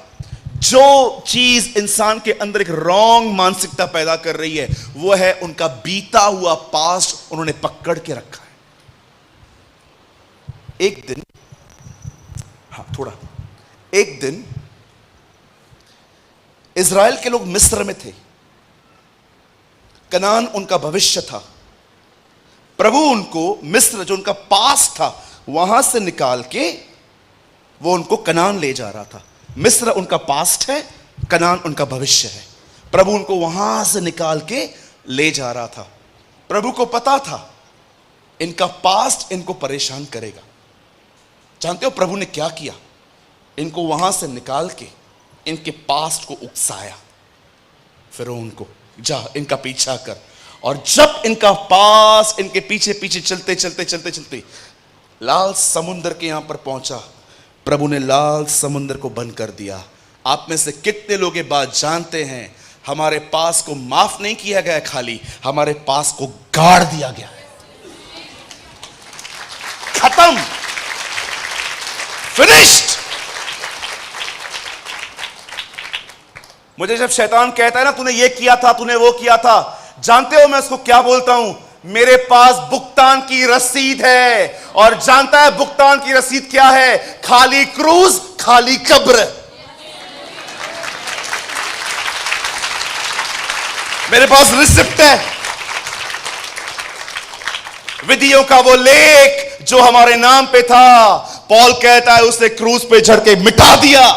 जो चीज इंसान के अंदर एक रॉन्ग मानसिकता पैदा कर रही है, वो है उनका बीता हुआ पास्ट उन्होंने पकड़ के रखा है। एक दिन, एक दिन इज़राइल के लोग मिस्र में थे, कनान उनका भविष्य था। प्रभु उनको मिस्र, जो उनका पास्ट था, वहां से निकाल के वो उनको कनान ले जा रहा था। मिस्र उनका पास्ट है, कनान उनका भविष्य है। प्रभु उनको वहां से निकाल के ले जा रहा था। प्रभु को पता था इनका पास्ट इनको परेशान करेगा। जानते हो प्रभु ने क्या किया? इनको वहां से निकाल के इनके पास्ट को उकसाया। फिरौन को, जा इनका पीछा कर। और जब इनका पास इनके पीछे पीछे चलते चलते चलते चलते लाल समुद्र के यहां पर पहुंचा, प्रभु ने लाल समुद्र को बंद कर दिया। आप में से कितने लोग ये बात जानते हैं, हमारे पास को माफ नहीं किया गया, खाली हमारे पास को गाड़ दिया गया है। खत्म, फिनिश्ड। मुझे जब शैतान कहता है ना तूने ये किया था, तूने वो किया था, जानते हो मैं उसको क्या बोलता हूं? मेरे पास भुगतान की रसीद है। और जानता है भुगतान की रसीद क्या है? खाली क्रूज, खाली कब्र। मेरे पास रिसिप्ट है, विधियों का वो लेख जो हमारे नाम पे था। पॉल कहता है उसे क्रूज पे चढ़ के मिटा दिया।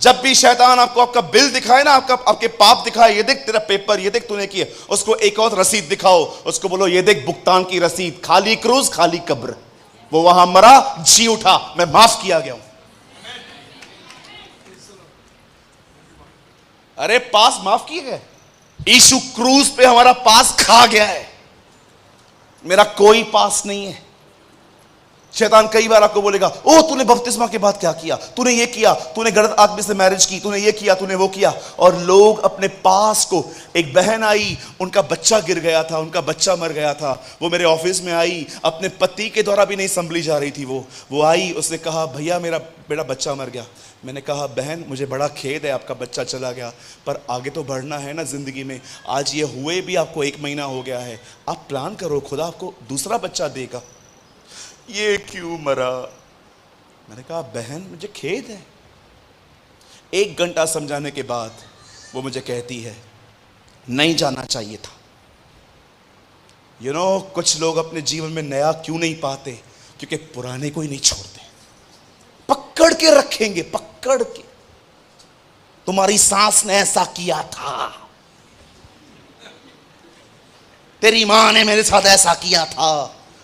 जब भी शैतान आपको आपका बिल दिखाए ना, आपके पाप दिखाए, ये देख तेरा पेपर, ये देख तूने किया, उसको एक और रसीद दिखाओ, उसको बोलो ये देख भुगतान की रसीद, खाली क्रूज खाली कब्र। वो वहां मरा, जी उठा, मैं माफ किया गया हूं। अरे पास माफ किए गए, यीशु क्रूज पे हमारा पास खा गया है। मेरा कोई पास नहीं है। शैतान कई बार आपको बोलेगा, ओ तूने बपतिस्मा के बाद क्या किया, तूने ये किया, तूने गलत आदमी से मैरिज की, तूने ये किया, तूने वो किया। और लोग अपने पास को, एक बहन आई, उनका बच्चा गिर गया था, उनका बच्चा मर गया था, वो मेरे ऑफिस में आई, अपने पति के द्वारा भी नहीं संभली जा रही थी। वो आई, उसने कहा भैया मेरा बेटा बच्चा मर गया। मैंने कहा बहन मुझे बड़ा खेद है, आपका बच्चा चला गया, पर आगे तो बढ़ना है ना जिंदगी में। आज ये हुए भी आपको 1 महीना हो गया है, आप प्लान करो, खुदा आपको दूसरा बच्चा देगा। ये क्यों मरा? मैंने कहा बहन मुझे खेद है। 1 घंटा समझाने के बाद वो मुझे कहती है नहीं जाना चाहिए था। कुछ लोग अपने जीवन में नया क्यों नहीं पाते? क्योंकि पुराने को ही नहीं छोड़ते, पकड़ के रखेंगे, पकड़ के। तुम्हारी सास ने ऐसा किया था, तेरी मां ने मेरे साथ ऐसा किया था,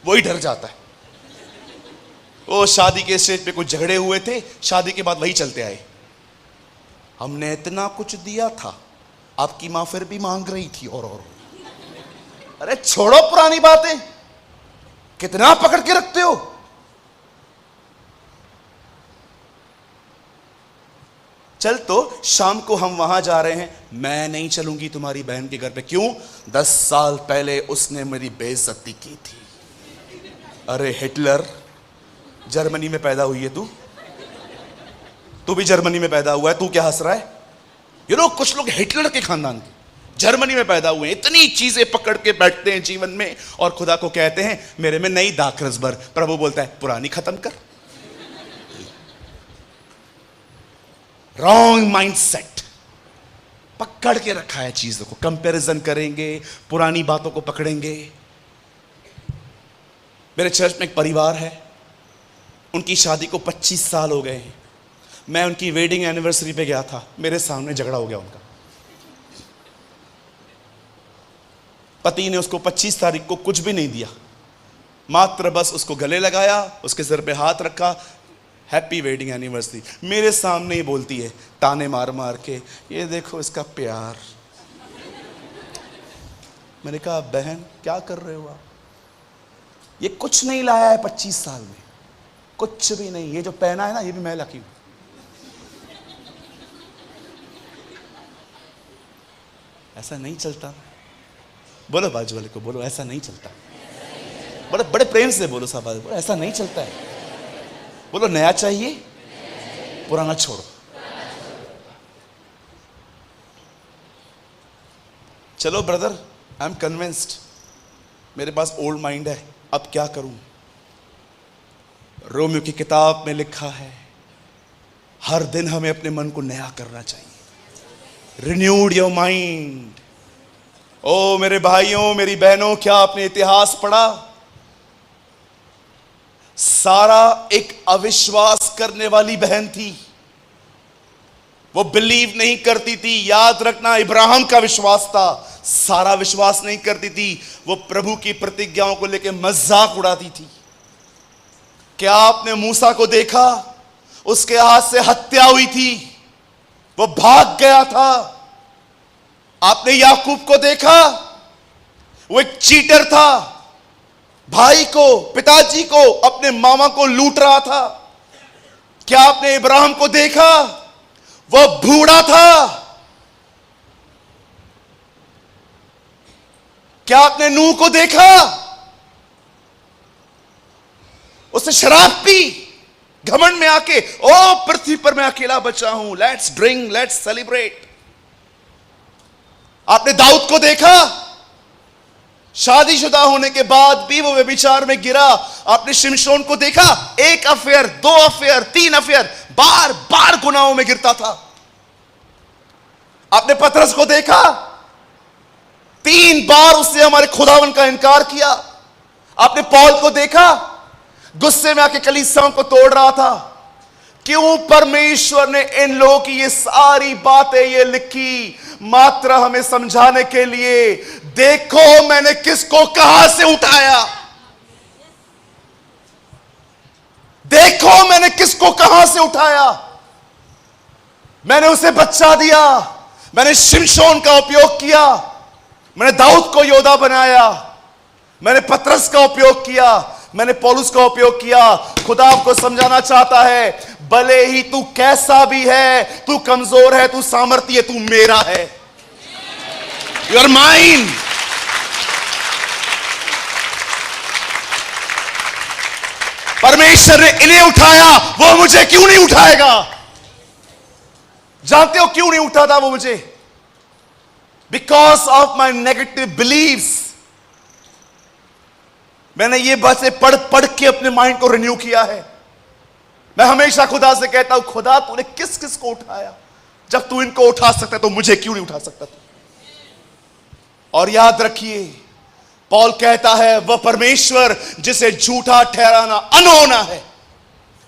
वही डर जाता है। वो शादी के स्टेज पे कुछ झगड़े हुए थे, शादी के बाद वही चलते आए, हमने इतना कुछ दिया था, आपकी मां फिर भी मांग रही थी और। अरे छोड़ो पुरानी बातें, कितना पकड़ के रखते हो? चल तो शाम को हम वहां जा रहे हैं। मैं नहीं चलूंगी तुम्हारी बहन के घर पे। क्यों? 10 साल पहले उसने मेरी बेइज्जती की थी। अरे हिटलर, जर्मनी में पैदा हुई है तू भी जर्मनी में पैदा हुआ है, तू क्या हंस रहा है? कुछ लोग हिटलर के खानदान के, जर्मनी में पैदा हुए, इतनी चीजें पकड़ के बैठते हैं जीवन में, और खुदा को कहते हैं मेरे में नई दाखरस भर। प्रभु बोलता है पुरानी खत्म कर। रॉन्ग माइंडसेट, पकड़ के रखा है चीजों को, कंपैरिजन करेंगे, पुरानी बातों को पकड़ेंगे। मेरे चर्च में एक परिवार है, उनकी शादी को 25 साल हो गए हैं। मैं उनकी वेडिंग एनिवर्सरी पे गया था, मेरे सामने झगड़ा हो गया उनका। पति ने उसको 25 तारीख को कुछ भी नहीं दिया, मात्र बस उसको गले लगाया, उसके सिर पे हाथ रखा, हैप्पी वेडिंग एनिवर्सरी। मेरे सामने ही बोलती है ताने मार मार के, ये देखो इसका प्यार। मैंने कहा बहन क्या कर रहे हो आप? ये कुछ नहीं लाया है 25 साल में, कुछ भी नहीं। ये जो पहना है ना, ये भी मैं लकी हूं। ऐसा नहीं चलता। बोलो बाजू वाले को, बोलो ऐसा नहीं चलता। बड़े बड़े प्रेम से बोलो साहब, बोलो ऐसा नहीं चलता है। बोलो नया चाहिए, पुराना छोड़ो। चलो ब्रदर, आई एम कन्विंस्ड, मेरे पास ओल्ड माइंड है, अब क्या करूं? रोमियो की किताब में लिखा है हर दिन हमें अपने मन को नया करना चाहिए। Renewed your mind. ओ मेरे भाइयों, मेरी बहनों, क्या आपने इतिहास पढ़ा? सारा एक अविश्वास करने वाली बहन थी, वो बिलीव नहीं करती थी। याद रखना, इब्राहिम का विश्वास था, सारा विश्वास नहीं करती थी। वो प्रभु की प्रतिज्ञाओं को लेकर मजाक उड़ाती थी। क्या आपने मूसा को देखा? उसके हाथ से हत्या हुई थी। वो भाग गया था। आपने याकूब को देखा, वो एक चीटर था, भाई को, पिताजी को, अपने मामा को लूट रहा था। क्या आपने इब्राहिम को देखा? वो बूढ़ा था। क्या आपने नूह को देखा? उसने शराब पी घमंड में आके, ओ पृथ्वी पर मैं अकेला बचा हूं, लेट्स ड्रिंक, लेट्स सेलिब्रेट। आपने दाऊद को देखा? शादीशुदा होने के बाद भी वो व्यभिचार में गिरा। आपने शिमशोन को देखा? 1 अफेयर, 2 अफेयर, 3 अफेयर, बार बार गुनाहों में गिरता था। आपने पतरस को देखा? 3 बार उसने हमारे खुदावन का इनकार किया। आपने पौल को देखा? गुस्से में आके कलीसियाओं को तोड़ रहा था। क्यों परमेश्वर ने इन लोगों की ये सारी बातें ये लिखी? मात्र हमें समझाने के लिए। देखो मैंने किसको कहां से उठाया, देखो मैंने किसको कहां से उठाया। मैंने उसे बच्चा दिया, मैंने शिमशोन का उपयोग किया, मैंने दाऊद को योद्धा बनाया, मैंने पतरस का उपयोग किया, मैंने पौलुस का उपयोग किया। खुदा आपको समझाना चाहता है, भले ही तू कैसा भी है, तू कमजोर है, तू सामर्थ्य है, तू मेरा है। You are mine. परमेश्वर ने इन्हें उठाया, वो मुझे क्यों नहीं उठाएगा? जानते हो क्यों नहीं उठाता वो मुझे? Because of my negative beliefs. मैंने ये बातें पढ़ पढ़ के अपने माइंड को रिन्यू किया है। मैं हमेशा खुदा से कहता हूं, खुदा तूने किस किस को उठाया? जब तू इनको उठा सकता है तो मुझे क्यों नहीं उठा सकता तू? और याद रखिए, पौल कहता है, वह परमेश्वर जिसे झूठा ठहराना अनहोना है।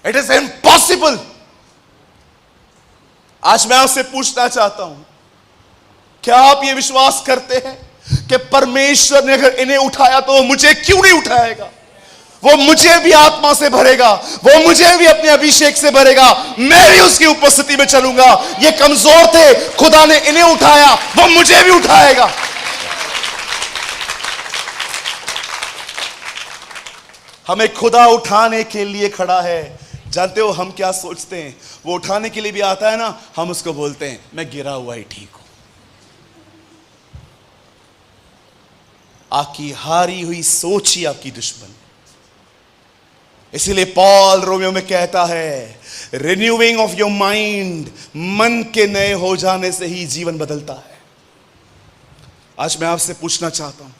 It is impossible. आज मैं आपसे पूछना चाहता हूं, क्या आप ये विश्वास करते हैं कि परमेश्वर ने अगर इन्हें उठाया तो वो मुझे क्यों नहीं उठाएगा? वो मुझे भी आत्मा से भरेगा, वो मुझे भी अपने अभिषेक से भरेगा, मैं भी उसकी उपस्थिति में चलूंगा। ये कमजोर थे, खुदा ने इन्हें उठाया, वो मुझे भी उठाएगा। हमें खुदा उठाने के लिए खड़ा है। जानते हो हम क्या सोचते हैं? वो उठाने के लिए भी आता है ना, हम उसको बोलते हैं मैं गिरा हुआ ही ठीक हूं। आपकी हारी हुई सोच ही आपकी दुश्मन। इसीलिए पॉल रोमियो में कहता है, रिन्यूइंग ऑफ योर माइंड, मन के नए हो जाने से ही जीवन बदलता है। आज मैं आपसे पूछना चाहता हूं,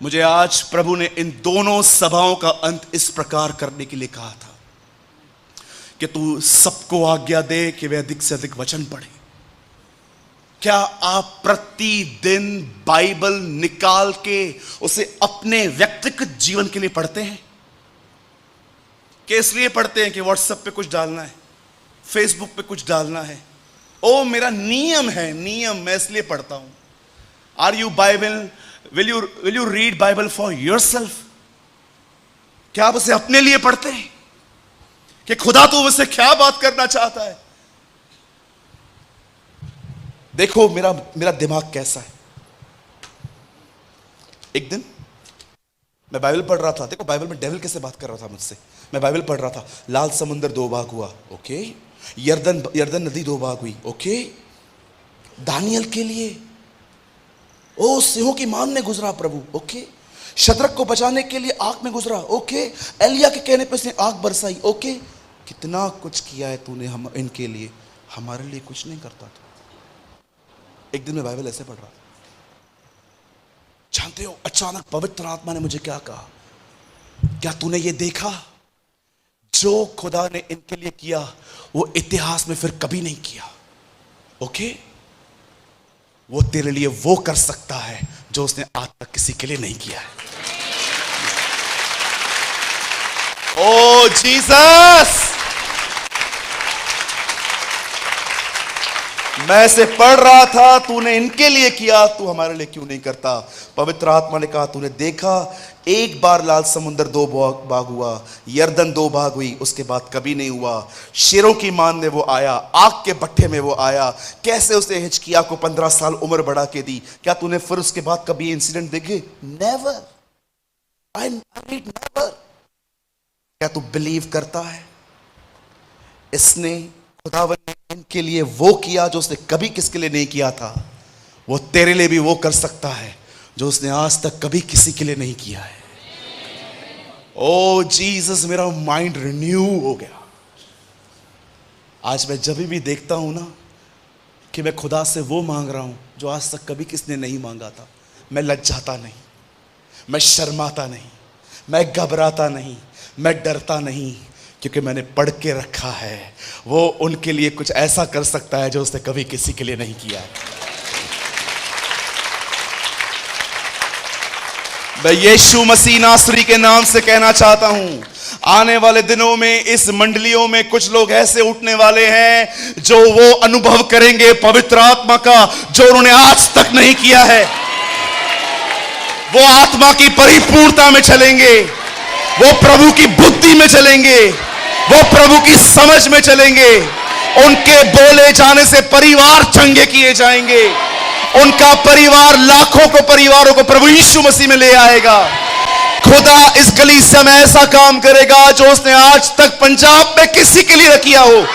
मुझे आज प्रभु ने इन दोनों सभाओं का अंत इस प्रकार करने के लिए कहा था कि तू सबको आज्ञा दे कि वे अधिक से अधिक वचन पढ़े। क्या आप प्रतिदिन बाइबल निकाल के उसे अपने व्यक्तिगत जीवन के लिए पढ़ते हैं? कि इसलिए पढ़ते हैं कि व्हाट्सएप पे कुछ डालना है, फेसबुक पे कुछ डालना है? ओ मेरा नियम है, नियम, मैं इसलिए पढ़ता हूं। Are you Bible, will you read Bible for yourself? क्या आप उसे अपने लिए पढ़ते हैं कि खुदा तो उससे क्या बात करना चाहता है? देखो मेरा दिमाग कैसा है। एक दिन मैं बाइबल पढ़ रहा था। देखो बाइबल में डेविल कैसे बात कर रहा था मुझसे। मैं बाइबल पढ़ रहा था, लाल समुंदर 2 भाग हुआ, ओके। यर्दन नदी 2 भाग हुई, ओके। दानियल के लिए ओ सिंहों की मान में गुजरा प्रभु, ओके। शद्रक को बचाने के लिए आग में गुजरा, ओके। एलिया के कहने पर उसने आग बरसाई, ओके। कितना कुछ किया है तूने हम इनके लिए, हमारे लिए कुछ नहीं करता था। एक दिन मैं बाइबल ऐसे पढ़ रहा था, जानते हो अचानक पवित्र आत्मा ने मुझे क्या कहा? क्या तूने ये देखा? जो खुदा ने इनके लिए किया वो इतिहास में फिर कभी नहीं किया, ओके। वो तेरे लिए वो कर सकता है जो उसने आज तक किसी के लिए नहीं किया है। ओ जीसस, मैं ऐसे पढ़ रहा था, तूने इनके लिए किया, तू हमारे लिए क्यों नहीं करता? पवित्र आत्मा ने कहा, तूने देखा एक बार लाल समुद्र 2 भाग हुआ, यरदन 2 भाग हुई, उसके बाद कभी नहीं हुआ। शेरों की मान में वो आया, आग के भट्ठे में वो आया, कैसे उसने हिजकिय्याह को 15 साल उम्र बढ़ा के दी। क्या तूने फिर उसके बाद कभी इंसिडेंट देखे? Never, I read never. क्या तू बिलीव करता है इसने खुदावन ने इनके लिए वो किया जो उसने कभी किसके लिए नहीं किया था? वो तेरे लिए भी वो कर सकता है जो उसने आज तक कभी किसी के लिए नहीं किया है। ओ जीसस, मेरा माइंड रिन्यू हो गया। आज मैं जब भी देखता हूं ना कि मैं खुदा से वो मांग रहा हूं जो आज तक कभी किसने नहीं मांगा था, मैं लज्जाता नहीं, मैं शर्माता नहीं, मैं घबराता नहीं, मैं डरता नहीं, क्योंकि मैंने पढ़ के रखा है वो उनके लिए कुछ ऐसा कर सकता है जो उसने कभी किसी के लिए नहीं किया है। मैं यीशु मसीह नासरी के नाम से कहना चाहता हूं, आने वाले दिनों में इस मंडलियों में कुछ लोग ऐसे उठने वाले हैं जो वो अनुभव करेंगे पवित्र आत्मा का जो उन्होंने आज तक नहीं किया है। वो आत्मा की परिपूर्णता में चलेंगे, वो प्रभु की बुद्धि में चलेंगे, वो प्रभु की समझ में चलेंगे। उनके बोले जाने से परिवार चंगे किए जाएंगे, उनका परिवार लाखों को परिवारों को प्रभु यीशु मसीह में ले आएगा। खुदा इस कलीसिया में ऐसा काम करेगा जो उसने आज तक पंजाब में किसी के लिए न किया हो।